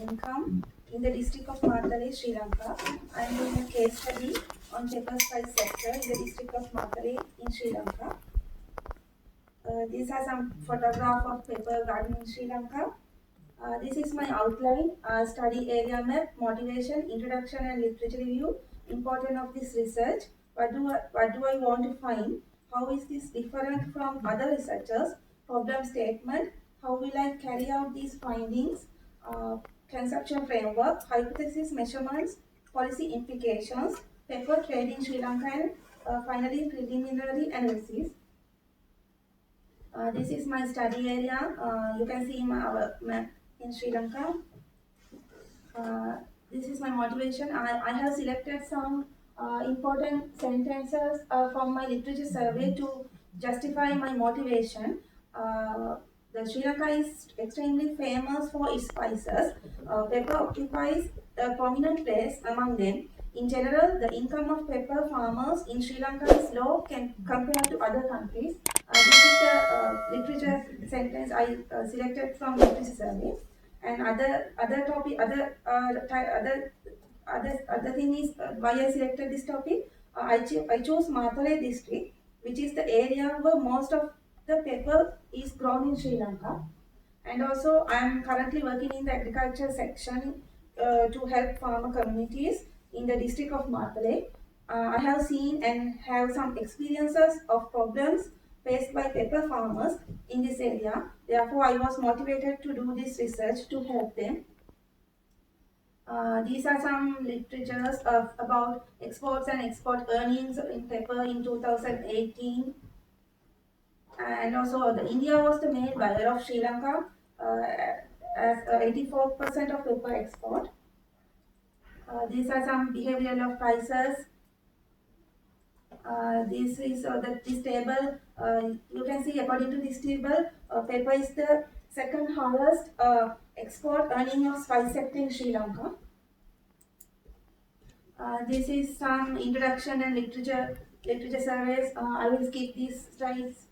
income in the district of Matale, Sri Lanka. I am doing a case study on paper spice sector in the district of Matale in Sri Lanka. These are some photograph of paper garden in Sri Lanka. This is my outline, study area map, motivation, introduction and literature review, importance of this research, what do I want to find, how is this different from other researchers, problem statement, how will I carry out these findings, uh, conceptual framework, hypothesis measurements, policy implications, paper trade in Sri Lanka and finally preliminary analysis. This is my study area. You can see our map in Sri Lanka. This is my motivation. I have selected some important sentences from my literature survey to justify my motivation. The Sri Lanka is extremely famous for its spices. Pepper occupies a prominent place among them. In general, the income of pepper farmers in Sri Lanka is low compared to other countries. This is the literature sentence I selected from literature survey. And other topic, other thing is why I selected this topic. I chose Matale district, which is the area where most of the pepper is grown in Sri Lanka. And also, I am currently working in the agriculture section to help farmer communities in the district of Matale. I have seen and have some experiences of problems faced by pepper farmers in this area. Therefore, I was motivated to do this research to help them. These are some literatures about exports and export earnings in pepper in 2018. And also, India was the main buyer of Sri Lanka as 84% of pepper export. These are some behavioral of prices. This is this table. You can see according to this table, pepper is the second highest export earning of spice sector in Sri Lanka. This is some introduction and literature surveys. I will skip these slides.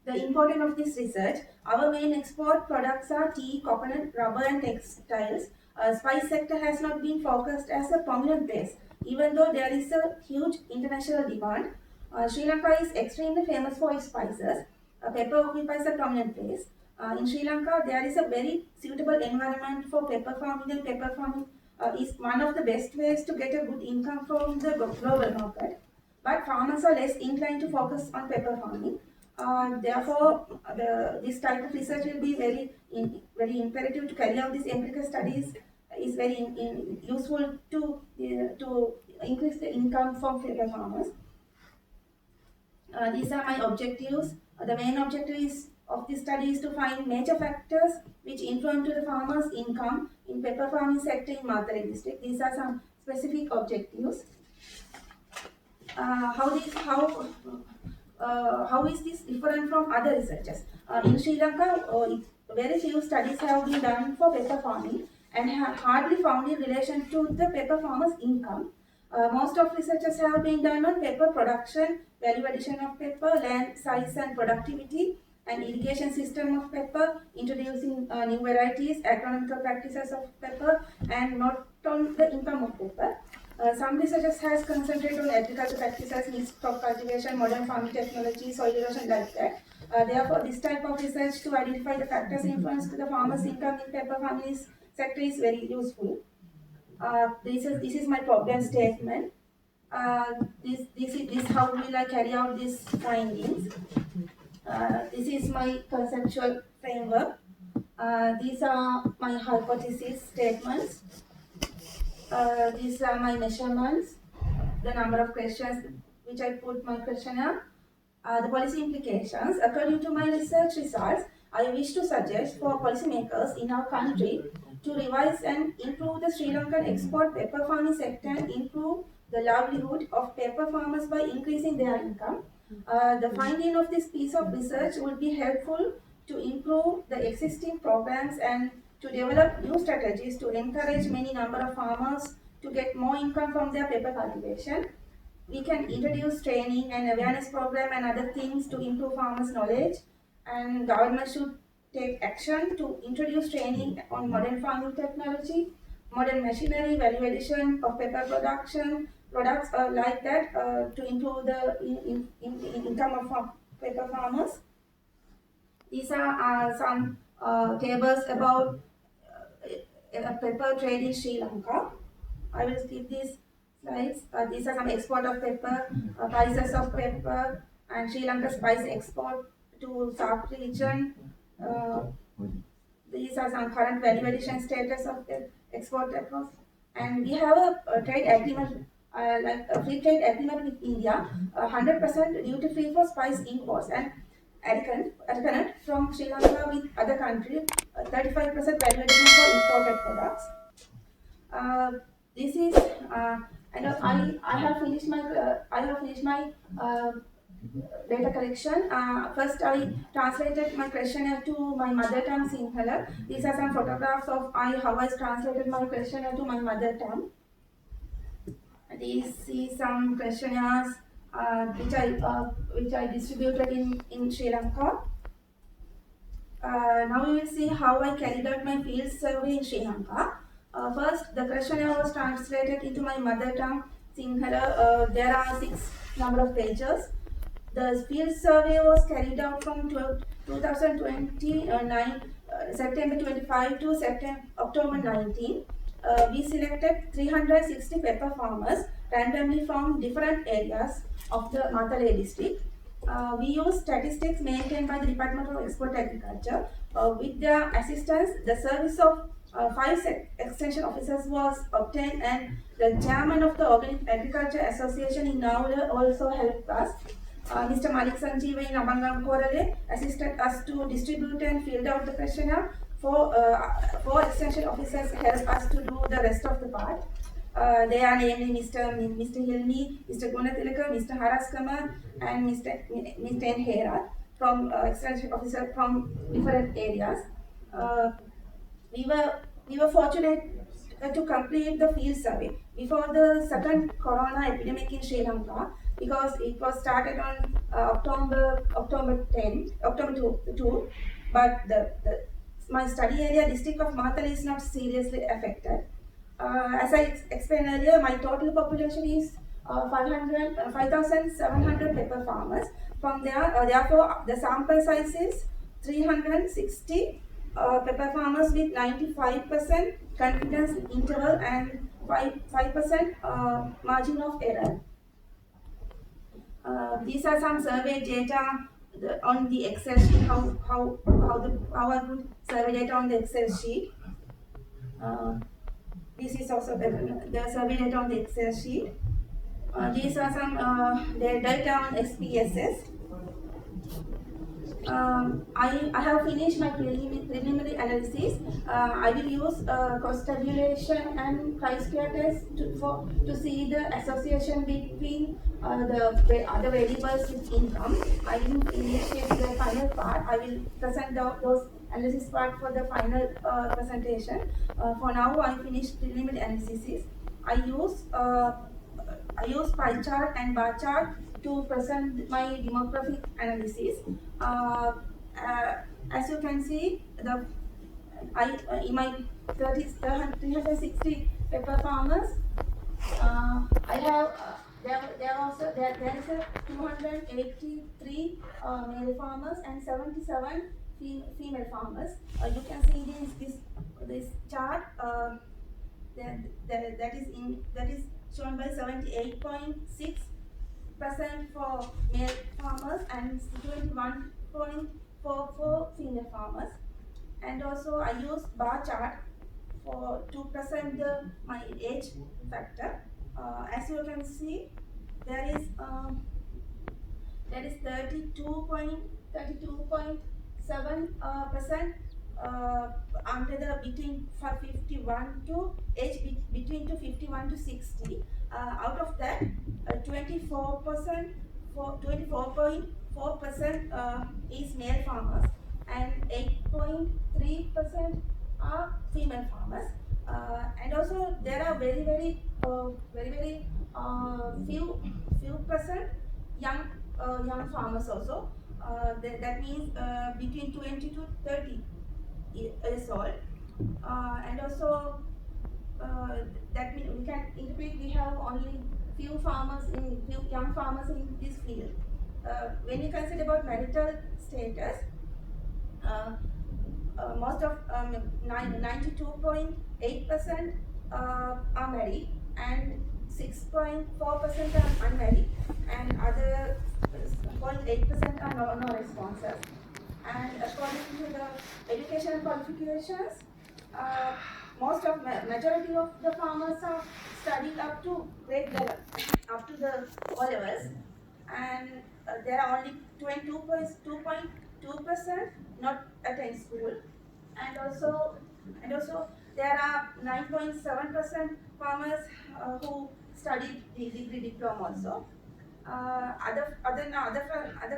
The importance of this research, our main export products are tea, coconut, rubber and textiles. Spice sector has not been focused as a prominent base, even though there is a huge international demand. Sri Lanka is extremely famous for its spices. Pepper occupies a prominent place. In Sri Lanka, there is a very suitable environment for pepper farming, and pepper farming is one of the best ways to get a good income from the global market. But farmers are less inclined to focus on pepper farming. Therefore, this type of research will be very imperative to carry out these empirical studies. Is very useful to increase the income from pepper farmers. These are my objectives. The main objective of this study is to find major factors which influence to the farmers' income in pepper farming sector in Matale district. These are some specific objectives. How is this different from other researchers? In Sri Lanka, very few studies have been done for pepper farming and have hardly found in relation to the pepper farmers' income. Most of researches have been done on pepper production, value addition of pepper, land size and productivity, and irrigation system of pepper, introducing new varieties, agronomical practices of pepper, and not on the income of pepper. Some researchers has concentrated on agriculture practices, means crop cultivation, modern farming technology, soil erosion, like that. Therefore, this type of research to identify the factors influence to the farmers' income in pepper farming sector is very useful. This is my problem statement. This how will I carry out these findings. This is my conceptual framework. These are my hypothesis statements. These are my measurements, the number of questions which I put my questionnaire, the policy implications. According to my research results, I wish to suggest for policymakers in our country to revise and improve the Sri Lankan export pepper farming sector and improve the livelihood of pepper farmers by increasing their income. The finding of this piece of research would be helpful to improve the existing programs and to develop new strategies to encourage many number of farmers to get more income from their pepper cultivation. We can introduce training and awareness program and other things to improve farmers' knowledge, and government should take action to introduce training on modern farming technology, modern machinery, value addition of paper production, products like that to improve the income of paper farmers. These are some tables about paper trade in Sri Lanka. I will skip these slides. These are some export of paper, prices of paper, and Sri Lanka's price export to South region. Uh, these are some current value addition status of the export across. And we have a trade agreement, like a free trade agreement with India, 100% duty free for spice imports, and arrogant from Sri Lanka with other countries, 35% value addition for imported products. Uh, this is and I have finished my data collection. First, I translated my questionnaire to my mother tongue Sinhala. These are some photographs of how I translated my questionnaire to my mother tongue. These see some questionnaires which I distributed in Sri Lanka. Now you will see how I carried out my field survey in Sri Lanka. First, the questionnaire was translated into my mother tongue Sinhala. There are 6 number of pages. The field survey was carried out from 2029 September 25 to October 19. We selected 360 pepper farmers randomly from different areas of the Matale district. We use statistics maintained by the Department of Export Agriculture. With their assistance, the service of 5 extension officers was obtained, and the chairman of the Organic Agriculture Association in Naula also helped us. Mr. Malik Sanjeeva in Abangam Korale assisted us to distribute and fill out the questionnaire. Four extension officers helped us to do the rest of the part. They are namely Mr. Hilmi, Mr. Gunatilaka, Mr. Haraskama, and Mr. Hera from extension officer from different areas. We were fortunate to complete the field survey before the second corona epidemic in Sri Lanka, because it was started on October 2, but my study area district of Matale is not seriously affected. As I explained earlier, my total population is 5,700 pepper farmers. From there, therefore, the sample size is 360 pepper farmers with 95% confidence interval and 5% margin of error. These are some survey data on the Excel sheet. How I put survey data on the Excel sheet. This is also the survey data on the Excel sheet. These are some data on SPSS. I have finished my preliminary analysis. I will use cost tabulation and chi-square test to see the association between the other variables with income. I will initiate the final part. I will present those analysis part for the final presentation. For now, I finished preliminary analysis. I use pie chart and bar chart to present my demographic analysis. As you can see, in my 360 pepper farmers, I have there is a 283 male farmers and 77 female farmers. You can see this chart. That is shown by 78.6% for male farmers and 21.4% for female farmers. And also I use bar chart to present my age factor. As you can see, there is 32.7% under the between 51 to age between to 51 to 60. Out of that, 24.4% is male farmers and 8.3% are female farmers. And also there are very few percent young farmers also. That means between 20 to 30 old. And also that means we can interpret we have only few young farmers in this field. When you consider about marital status, most of 92.8% are married and 6.4% are unmarried, and other 0.8% are no responses. And according to the educational qualifications, most of majority of the farmers are studied up to grade level, up to the O levels, and there are only 2.2% not attend school, and also there are 9.7% farmers who studied the degree diploma also. Other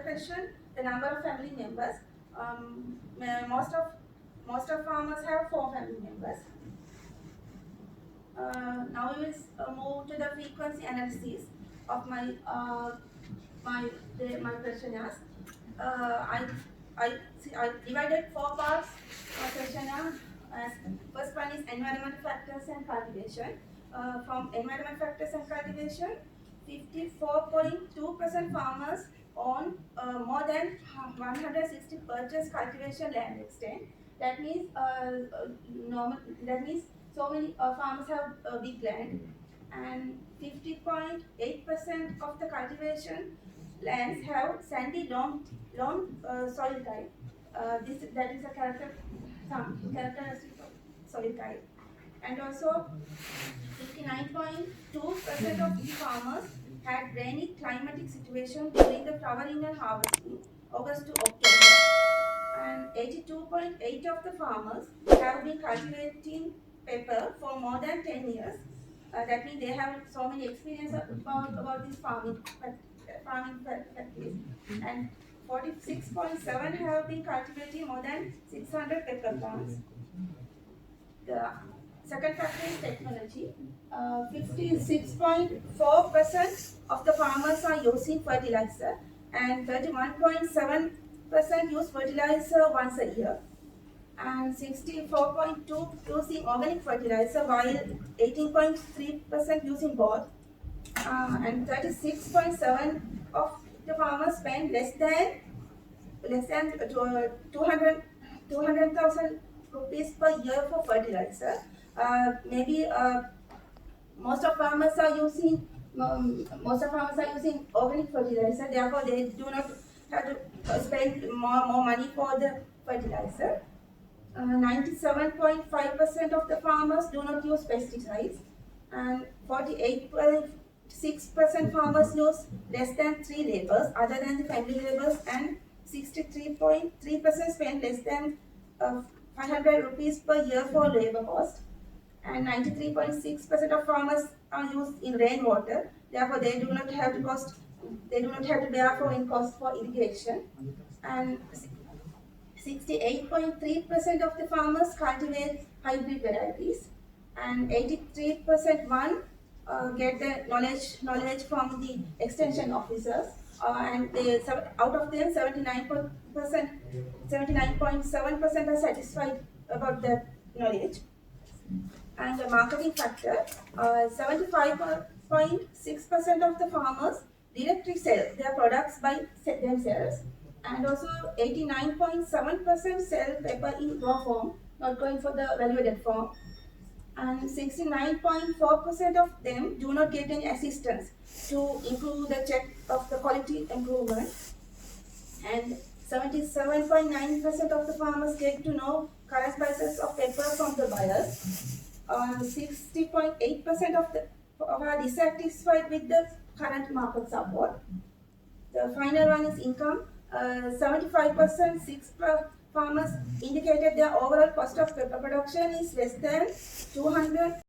question, the number of family members. Most of farmers have 4 family members. Now we will move to the frequency analysis of my questionnaires. I divided 4 parts of questionnaire. First one is environmental factors and cultivation. From environmental factors and cultivation, 54.2% farmers own more than 160 purchase cultivation land extent. That means so many farmers have big land, and 50.8% of the cultivation lands have sandy loam soil type. That is a characteristic of soil type. And also 59.2% of the farmers had rainy climatic situation during the flowering and harvesting, August to October. And 82.8% of the farmers have been cultivating pepper for more than 10 years. That means they have so many experience about this farming practice. And 46.7% have been cultivating more than 600 pepper plants. The second factor is technology. 56.4% of the farmers are using fertilizer, and 31.7% use fertilizer once a year, and 64.2% using organic fertilizer, while 18.3% using both, and 36.7% of the farmers spend less than 200,000 rupees per year for fertilizer. Maybe most of farmers are using organic fertilizer. Therefore, they do not have to spend more money for the fertilizer. 97.5% of the farmers do not use pesticides, and 48.6% farmers use less than 3 labors other than the family labors, and 63.3% spend less than 500 rupees per year for labor cost, and 93.6% of farmers are used in rainwater. Therefore, they do not have to bear for in cost for irrigation, and 68.3% of the farmers cultivate hybrid varieties, and 83% get the knowledge from the extension officers, and out of them 79.7% are satisfied about that knowledge. And the marketing factor, 75.6% of the farmers directly sell their products by themselves, and also 89.7% sell pepper in raw form, not going for the value-added form, and 69.4% of them do not get any assistance to improve the check of the quality improvement, and 77.9% of the farmers get to know current prices of pepper from the buyers. 60.8% of are dissatisfied with the current market support. The final one is income. 75% farmers indicated their overall cost of pepper production is less than 200